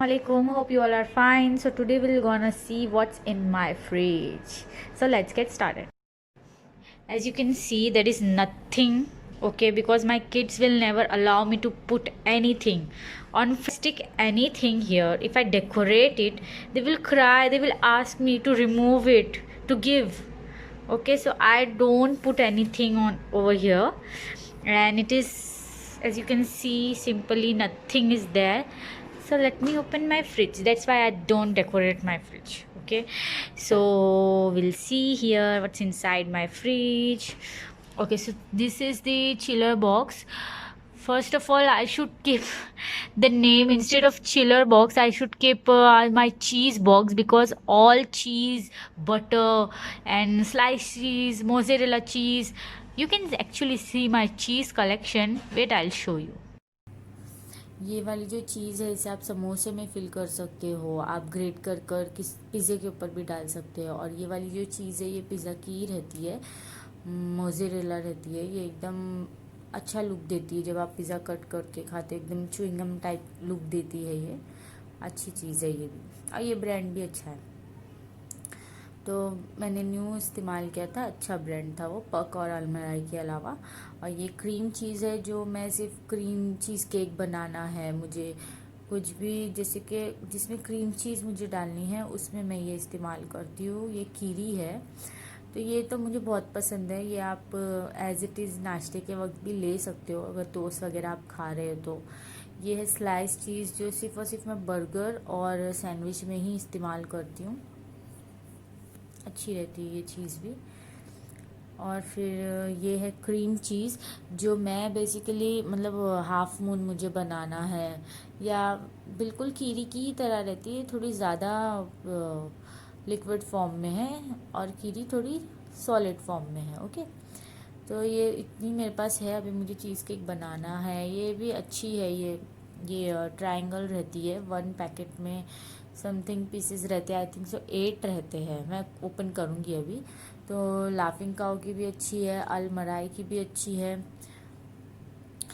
Alaikum, hope you all are fine. So today we're gonna see what's in my fridge. So let's get started. As you can see, there is nothing, okay, because my kids will never allow me to put anything on stick anything here. If I decorate it, they will cry, they will ask me to remove it, to give. Okay, so I don't put anything on over here, and it is, as you can see, simply nothing is there. So let me open my fridge. That's why I don't decorate my fridge. Okay, so we'll see here what's inside my fridge. Okay, so this is the chiller box. First of all, I should keep the name instead of chiller box. I should keep my cheese box, because all cheese, butter, and sliced cheese, mozzarella cheese. You can actually see my cheese collection. Wait, I'll show you. ये वाली जो चीज़ है इसे आप समोसे में fill कर सकते हो, आप ग्रेट कर कर किस पिज़्ज़े के ऊपर भी डाल सकते हो। और ये वाली जो चीज़ है ये पिज़्ज़ा की रहती है, मोज़रेला रहती है। ये एकदम अच्छा लुक देती है जब आप पिज़्ज़ा कट करके खाते, एकदम च्युइंगम टाइप लुक देती है। ये अच्छी चीज़ है ये भी, और ये ब्रांड भी अच्छा है। तो मैंने न्यू इस्तेमाल किया था, अच्छा ब्रांड था वो, पक और अलमराई के अलावा। और ये क्रीम चीज़ है, जो मैं सिर्फ क्रीम चीज़ केक बनाना है मुझे, कुछ भी जैसे कि जिसमें क्रीम चीज़ मुझे डालनी है उसमें मैं ये इस्तेमाल करती हूँ। ये कीरी है, तो ये तो मुझे बहुत पसंद है। ये आप एज इट इज़ नाश्ते के वक्त भी ले सकते हो, अगर टोस्ट वगैरह आप खा रहे हो तो। ये है स्लाइस चीज़, जो सिर्फ और सिर्फ मैं बर्गर और सैंडविच में ही इस्तेमाल करती हूँ। अच्छी रहती है ये चीज़ भी। और फिर ये है क्रीम चीज़, जो मैं बेसिकली मतलब हाफ मून मुझे बनाना है, या बिल्कुल कीरी की ही तरह रहती है, थोड़ी ज़्यादा लिक्विड फॉर्म में है और कीरी थोड़ी सॉलिड फॉर्म में है। ओके, तो ये इतनी मेरे पास है। अभी मुझे चीज़ केक बनाना है। ये भी अच्छी है। ये ट्रायंगल रहती है, वन पैकेट में समथिंग पीसेस रहते हैं, आई थिंक सो 8 रहते हैं। मैं ओपन करूँगी अभी। तो लाफिंग काऊ की भी अच्छी है, अलमराई की भी अच्छी है,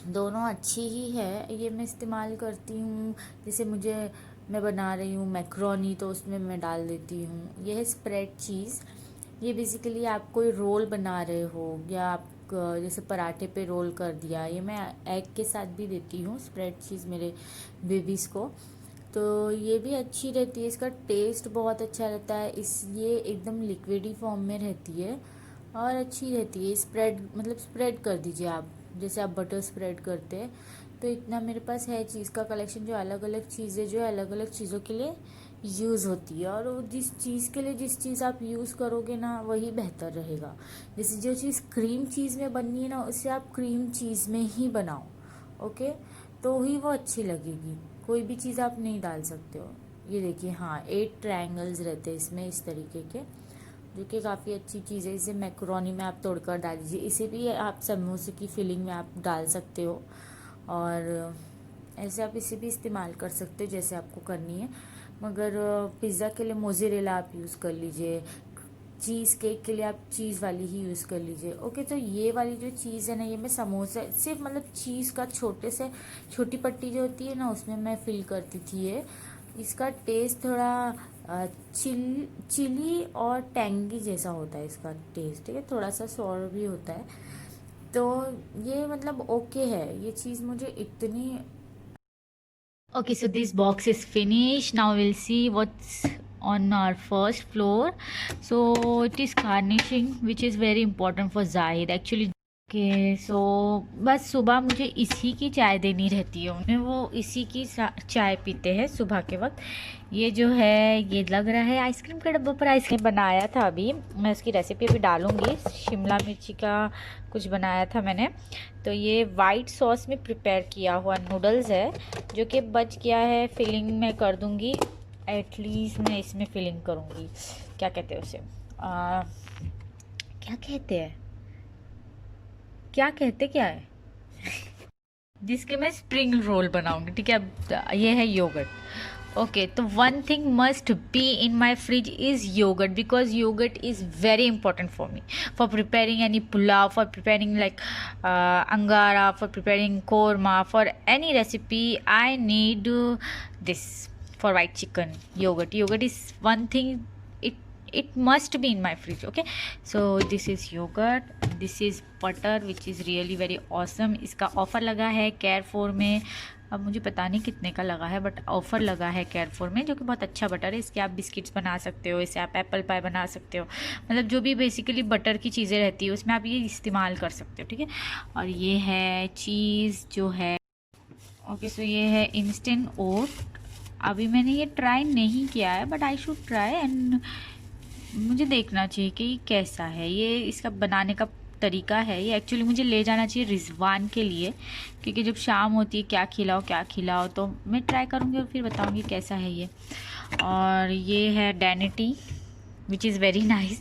दोनों अच्छी ही है। ये मैं इस्तेमाल करती हूँ, जैसे मैं बना रही हूँ मैक्रोनी, तो उसमें मैं डाल देती हूँ। ये है स्प्रेड चीज़। ये बेसिकली आप कोई रोल बना रहे हो, या आप जैसे पराठे पे रोल कर दिया, ये मैं एग के साथ भी देती हूँ स्प्रेड चीज़ मेरे बेबीज़ को। तो ये भी अच्छी रहती है, इसका टेस्ट बहुत अच्छा रहता है। ये एकदम लिक्विडी फॉर्म में रहती है और अच्छी रहती है। स्प्रेड मतलब स्प्रेड कर दीजिए आप, जैसे आप बटर स्प्रेड करते हैं। तो इतना मेरे पास है चीज़ का कलेक्शन, जो अलग अलग चीज़ें जो अलग अलग चीज़ों के लिए यूज़ होती है। और वो जिस चीज़ के लिए जिस चीज़ आप यूज़ करोगे ना, वही बेहतर रहेगा। जैसे जो चीज़ क्रीम चीज़ में बननी है ना, उससे आप क्रीम चीज़ में ही बनाओ। ओके, तो ही वो अच्छी लगेगी, कोई भी चीज़ आप नहीं डाल सकते हो। ये देखिए, हाँ 8 ट्रायंगल्स रहते हैं इसमें इस तरीके के, जो कि काफ़ी अच्छी चीज़ है। इसे मैक्रोनी में आप तोड़कर डाल दीजिए, इसे भी आप समोसे की फिलिंग में आप डाल सकते हो। और ऐसे आप इसे भी इस्तेमाल कर सकते हो जैसे आपको करनी है। मगर पिज़्ज़ा के लिए मोज़रेला आप यूज़ कर लीजिए, चीज़ केक के लिए आप चीज़ वाली ही यूज़ कर लीजिए। ओके, तो ये वाली जो चीज़ है ना, ये मैं समोसा सिर्फ मतलब चीज़ का छोटी पट्टी जो होती है ना, उसमें मैं फिल करती थी। ये इसका टेस्ट थोड़ा चिली और टैंगी जैसा होता है इसका टेस्ट, ठीक है, थोड़ा सा सॉर भी होता है। तो ये मतलब ओके है ये चीज़, मुझे इतनी। Okay, so this box is finished. Now we'll see what's on our first floor. So it is garnishing, which is very important for Zahid actually. Okay, so बस सुबह मुझे इसी की चाय देनी रहती है उन्हें, वो इसी की चाय पीते हैं सुबह के वक्त। ये जो है, ये लग रहा है आइसक्रीम के डब्बे पर आइसक्रीम बनाया था। अभी मैं उसकी रेसिपी भी डालूँगी। शिमला मिर्ची का कुछ बनाया था मैंने। तो ये वाइट सॉस में प्रिपेयर किया हुआ नूडल्स है, जो कि बच गया है, फिलिंग में कर दूँगी। एटलीस्ट मैं इसमें फिलिंग करूँगी। क्या कहते हैं उसे, क्या कहते हैं, क्या है जिसके मैं स्प्रिंग रोल बनाऊंगी, ठीक है। अब ये है योगर्ट। ओके, तो one thing must be in my fridge is yogurt, because yogurt is very important for me, for preparing any pulao, for preparing like angara, for preparing korma, for any recipe I need this. for white chicken. Yogurt is one thing, it must be in my fridge. Okay, so this is yogurt, this is butter which is really very awesome. इसका offer लगा है केयर4 में, अब मुझे पता नहीं कितने का लगा है, बट ऑफ़र लगा है केयर4 में, जो कि बहुत अच्छा बटर है। इसके आप बिस्किट्स बना सकते हो, इससे आप एप्पल पाई बना सकते हो, मतलब जो भी बेसिकली बटर की चीज़ें रहती है उसमें आप ये इस्तेमाल कर सकते हो, ठीक है। और ये है चीज़ जो है, ओके सो ये है इंस्टेंट ओट। अभी मैंने ये ट्राई नहीं किया है, but I should try, and मुझे देखना चाहिए कि कैसा है ये, इसका बनाने का तरीका है। ये एक्चुअली मुझे ले जाना चाहिए रिजवान के लिए, क्योंकि जब शाम होती है क्या खिलाओ, तो मैं ट्राई करूँगी और फिर बताऊँगी कैसा है ये। और ये है डैनिटी which is very nice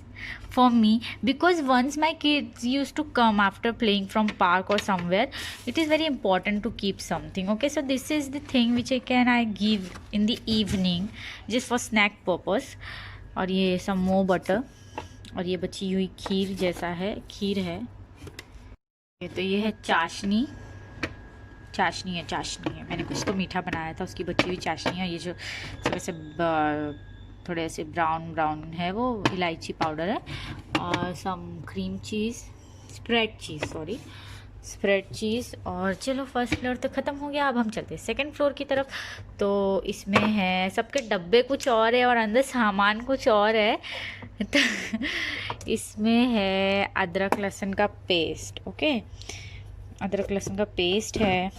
for me, because once my kids used to come after playing from park or somewhere, it is very important to keep something. Okay, so this is the thing which I give in the evening just for snack purpose. और ये some more butter, और ये बची हुई खीर जैसा है, खीर है। तो ये है चाशनी है, मैंने कुछ तो मीठा बनाया था, उसकी बची हुई चाशनी है। ये जो सब ऐसे थोड़े ऐसे ब्राउन है, वो इलायची पाउडर है। और सम क्रीम चीज़, स्प्रेड चीज़। और चलो फर्स्ट फ्लोर तो ख़त्म हो गया, अब हम चलते हैं सेकंड फ्लोर की तरफ। तो इसमें है, सबके डब्बे कुछ और है और अंदर सामान कुछ और है। तो इसमें है अदरक लहसुन का पेस्ट। ओके, अदरक लहसुन का पेस्ट है,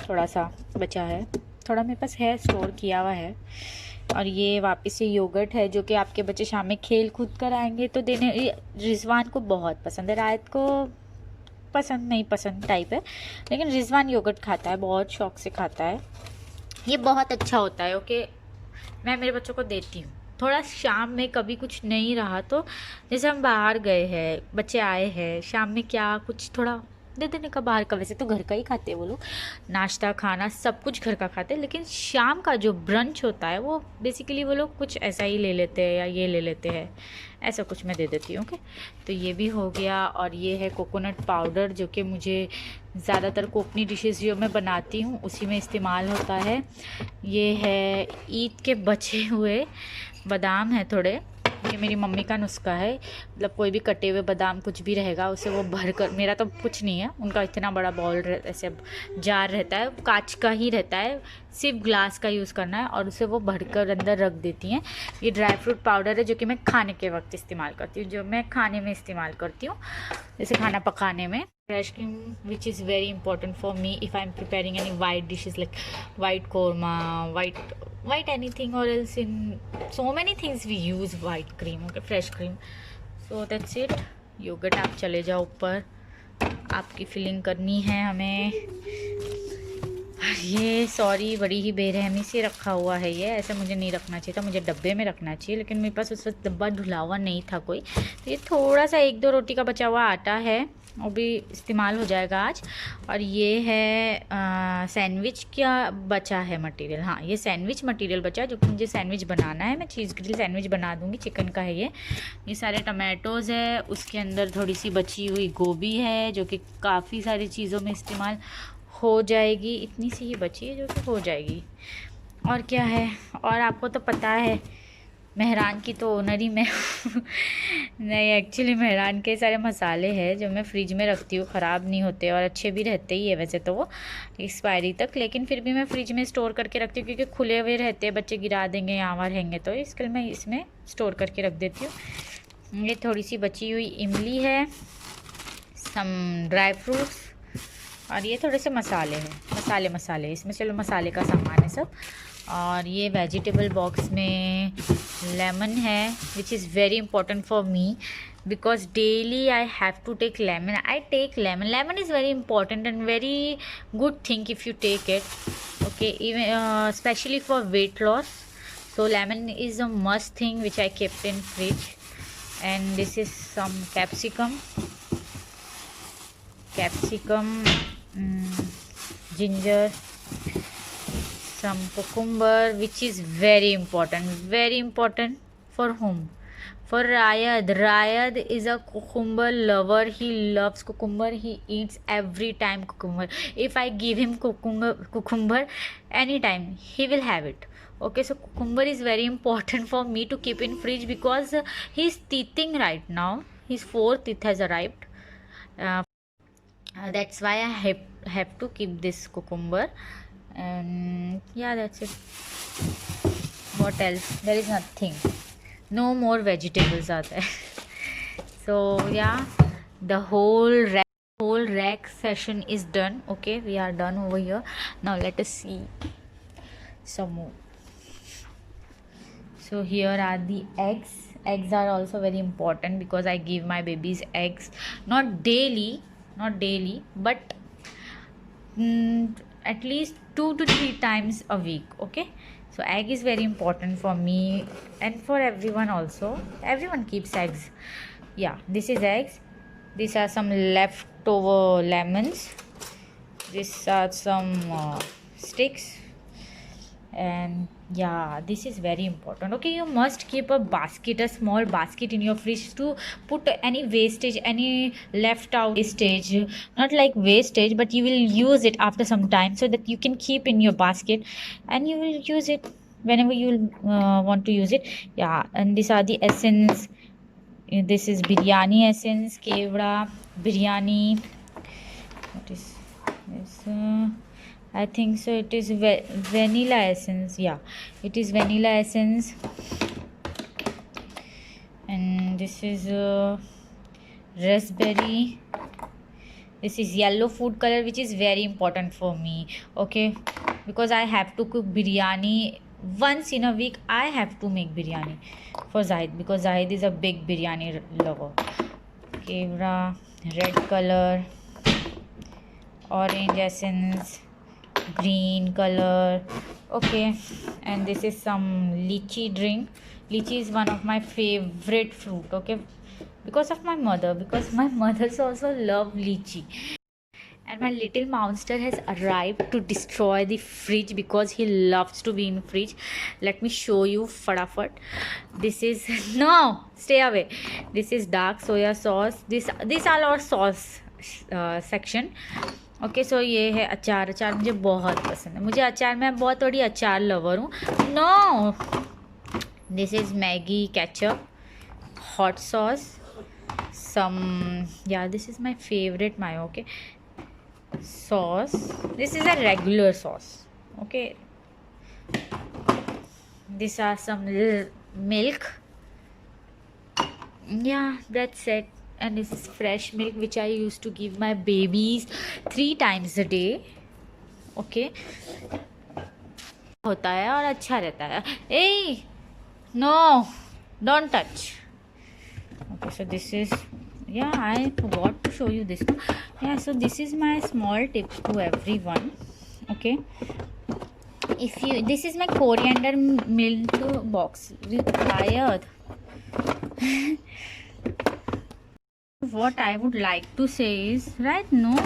थोड़ा सा बचा है, थोड़ा मेरे पास है, स्टोर किया हुआ है। और ये वापस से योगर्ट है, जो कि आपके बच्चे शाम में खेल कूद कर आएंगे तो देने, रिजवान को बहुत पसंद है, रायत को नहीं पसंद टाइप है, लेकिन रिजवान योगर्ट खाता है, बहुत शौक से खाता है। ये बहुत अच्छा होता है। ओके, मैं मेरे बच्चों को देती हूँ थोड़ा शाम में, कभी कुछ नहीं रहा तो, जैसे हम बाहर गए हैं, बच्चे आए हैं, शाम में क्या कुछ थोड़ा दे देने का बाहर का। वैसे तो घर का ही खाते हैं वो लोग, नाश्ता खाना सब कुछ घर का खाते हैं, लेकिन शाम का जो ब्रंच होता है वो बेसिकली वो लोग कुछ ऐसा ही ले लेते हैं या ये ले लेते हैं, ऐसा कुछ मैं दे देती हूँ। ओके, तो ये भी हो गया। और ये है कोकोनट पाउडर, जो कि मुझे ज़्यादातर कोकनी डिशेज़ जो मैं बनाती हूँ उसी में इस्तेमाल होता है। ये है ईद के बचे हुए बादाम है थोड़े, ये मेरी मम्मी का नुस्खा है, मतलब कोई भी कटे हुए बादाम कुछ भी रहेगा उसे वो भर कर, मेरा तो कुछ नहीं है, उनका इतना बड़ा बॉल ऐसे जार रहता है, कांच का ही रहता है, सिर्फ ग्लास का यूज़ करना है, और उसे वो भर कर अंदर रख देती हैं। ये ड्राई फ्रूट पाउडर है, जो कि मैं खाने के वक्त इस्तेमाल करती हूँ, जो मैं खाने में इस्तेमाल करती हूँ, जैसे खाना पकाने में। Fresh cream which is very important for me if I am preparing any white dishes like white korma, white anything, or else in so many things we use white cream. Okay, fresh cream. So that's it. Yoghurt आप चले जाओ ऊपर, आपकी filling करनी है हमें। ये sorry, बड़ी ही बेरहमी से रखा हुआ है ये, ऐसे मुझे नहीं रखना चाहिए था, मुझे डब्बे में रखना चाहिए, लेकिन मेरे पास उस वक्त डब्बा धुला हुआ नहीं था कोई। तो ये थोड़ा सा 1-2 रोटी का बचा हुआ आटा है, वो भी इस्तेमाल हो जाएगा आज। और ये है सैंडविच क्या बचा है मटेरियल, हाँ ये सैंडविच मटेरियल बचा है, जो कि मुझे सैंडविच बनाना है, मैं चीज़ ग्रिल सैंडविच बना दूँगी, चिकन का है ये सारे टमाटोज़ है, उसके अंदर थोड़ी सी बची हुई गोभी है, जो कि काफ़ी सारी चीज़ों में इस्तेमाल हो जाएगी, इतनी सी ही बची है जो कि हो जाएगी। और क्या है, और आपको तो पता है मेहरान की तो ओनर ही मैं नहीं, एक्चुअली मेहरान के सारे मसाले हैं जो मैं फ्रिज में रखती हूँ, ख़राब नहीं होते और अच्छे भी रहते ही है वैसे तो वो एक्सपायरी तक, लेकिन फिर भी मैं फ्रिज में स्टोर करके रखती हूँ, क्योंकि खुले हुए रहते हैं, बच्चे गिरा देंगे यहाँ वहाँ रहेंगे, तो इसके लिए मैं इसमें स्टोर करके रख देती हूँ। ये थोड़ी सी बची हुई इमली है, सम ड्राई फ्रूट्स, और ये थोड़े से मसाले हैं, मसाले इसमें, चलो मसाले का सामान है सब। और ये वेजिटेबल बॉक्स में लेमन है, which is very important for me, because daily I have to take lemon. I take lemon. Lemon is very important and very good thing if you take it. Okay, even especially for weight loss. So lemon is a must thing which I kept in fridge. And this is some capsicum, ginger, some cucumber, which is very important for whom? For Rayad. Rayad is a cucumber lover. He loves cucumber. He eats every time cucumber. If I give him cucumber anytime, he will have it. Okay, so cucumber is very important for me to keep in fridge because he's teething right now. His fourth teeth has arrived. That's why I have to keep this cucumber. And yeah, that's it. What else? There is nothing. No more vegetables are there. So yeah, the whole rack session is done. Okay, we are done over here. Now let us see some more. So here are the eggs are also very important because I give my babies eggs not daily, but at least 2 to 3 times a week. Okay, so egg is very important for me and for everyone also. Everyone keeps eggs. Yeah, this is eggs. These are some leftover lemons. These are some sticks. And yeah, this is very important. Okay, you must keep a small basket in your fridge to put any wastage, any left out wastage, not like wastage, but you will use it after some time, so that you can keep in your basket and you will use it whenever you want to use it. Yeah, and these are the essence. This is biryani essence, kevda biryani. What is this? I think so. It is vanilla essence. Yeah, it is vanilla essence. And this is raspberry. This is yellow food color, which is very important for me. Okay, because I have to cook biryani once in a week. I have to make biryani for Zahid because Zahid is a big biryani lover. Kevra, red color, orange essence, green color. Okay, and this is some lychee drink. Lychee is one of my favorite fruit. Okay, because of my mother, because my mothers also love lychee. And my little monster has arrived to destroy the fridge because he loves to be in fridge. Let me show you fatafat. This is no, stay away. This is dark soya sauce. These are our sauce section. Okay so ये है अचार मुझे बहुत पसंद है. मुझे अचार, मैं बहुत बड़ी अचार लवर हूँ. No, this is Maggi ketchup, hot sauce, some yeah this is my favourite mayo. Okay, sauce. This is a regular sauce. Okay, these are some milk. Yeah, that's it. And this is fresh milk which I used to give my babies 3 times a day. Okay, होता है और अच्छा रहता है. Hey, no, don't touch. Okay, so this is, yeah, I forgot to show you this. Yeah, so this is my small tip to everyone. Okay, if you, this is my coriander mint box. Required. What I would like to say is, right, no,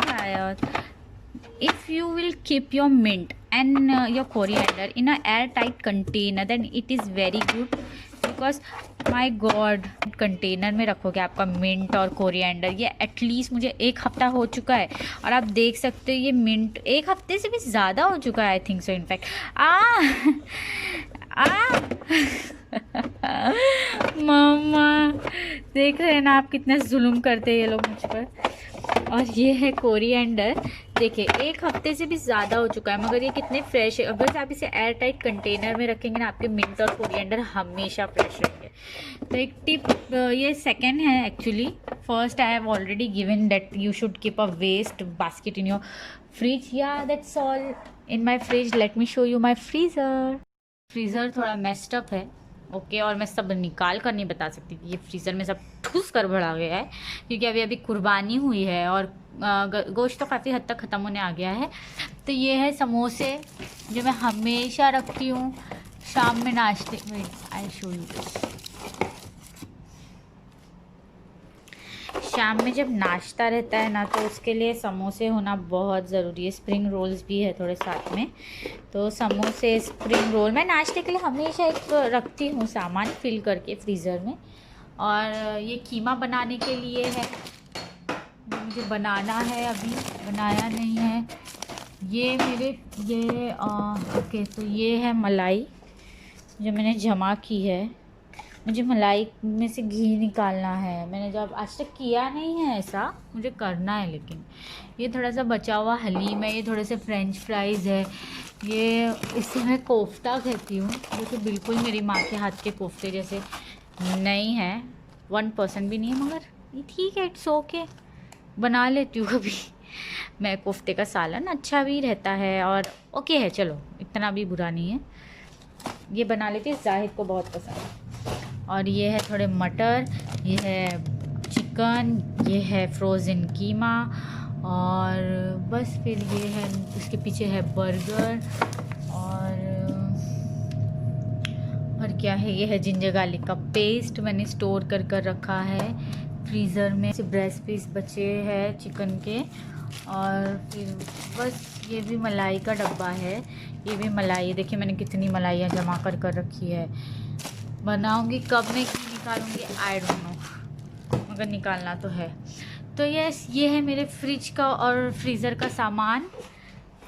if you will keep your mint and your coriander in a airtight container, then it is very good. Because my God, container में रखोगे आपका mint और coriander, ये at least मुझे 1 हफ्ता हो चुका है. और आप देख सकते हो ये मिंट 1 हफ्ते से भी ज़्यादा हो चुका है. आई थिंक सो, इनफैक्ट मम्मा देख रहे हैं ना आप, कितना जुल्म करते हैं ये लोग मुझ पर. और ये है कोरिएंडर. देखिए 1 हफ्ते से भी ज़्यादा हो चुका है, मगर ये कितने फ्रेश है. अगर आप इसे एयर टाइट कंटेनर में रखेंगे ना, आपके मिंट और कोरिएंडर हमेशा फ्रेश रहेंगे. तो एक टिप, ये सेकेंड है actually. First I have already given that you should keep a waste basket in your fridge. Yeah that's all in my fridge. Let me show you my freezer. Freezer थोड़ा messed up है. Okay, और मैं सब निकाल कर नहीं बता सकती कि ये फ्रीज़र में सब ठूस कर भरा गया है, क्योंकि अभी कुर्बानी हुई है और गोश्त तो काफ़ी हद तक ख़त्म होने आ गया है. तो ये है समोसे जो मैं हमेशा रखती हूँ शाम में नाश्ते में. I show you this. शाम में जब नाश्ता रहता है ना, तो उसके लिए समोसे होना बहुत ज़रूरी है. स्प्रिंग रोल्स भी है थोड़े साथ में. तो समोसे, स्प्रिंग रोल मैं नाश्ते के लिए हमेशा एक रखती हूँ सामान फिल करके फ्रीज़र में. और ये कीमा बनाने के लिए है, मुझे बनाना है, अभी बनाया नहीं है. ये मेरे ओके, तो ये है मलाई. जो मैंने जमा की है। मुझे मलाई में से घी निकालना है। मैंने जब आज तक किया नहीं है ऐसा, मुझे करना है। लेकिन ये थोड़ा सा बचा हुआ हलीम है, ये थोड़े से फ्रेंच फ्राइज़ है, ये इसे मैं कोफ्ता कहती हूँ, जो कि बिल्कुल मेरी माँ के हाथ के कोफ्ते जैसे नहीं है, 1% भी नहीं है, मगर ये ठीक है, इट्स ओके, बना लेती हूँ कभी मैं। कोफ्ते का सालन अच्छा भी रहता है और ओके है, चलो इतना भी बुरा नहीं है, ये बना लेती है, जाहिद को बहुत पसंद है। और ये है थोड़े मटर, ये है चिकन, ये है फ्रोज़न कीमा, और बस फिर ये है, उसके पीछे है बर्गर, और क्या है, ये है जिंजर गार्लिक का पेस्ट, मैंने स्टोर कर रखा है फ्रीज़र में। ब्रेस्ट पीस बचे हैं चिकन के, और फिर बस ये भी मलाई का डब्बा है, ये भी मलाई, देखिए मैंने कितनी मलाइयाँ जमा कर रखी है। बनाऊंगी कब मैं निकालूंगी आई डोंट नो, मगर निकालना तो है। तो यस, ये है मेरे फ्रिज का और फ्रीज़र का सामान।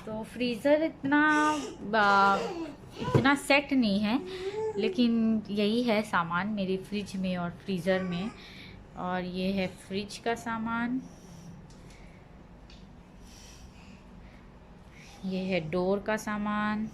तो फ्रीज़र इतना सेट नहीं है, लेकिन यही है सामान मेरे फ्रिज में और फ्रीज़र में। और ये है फ्रिज का सामान, ये है डोर का सामान,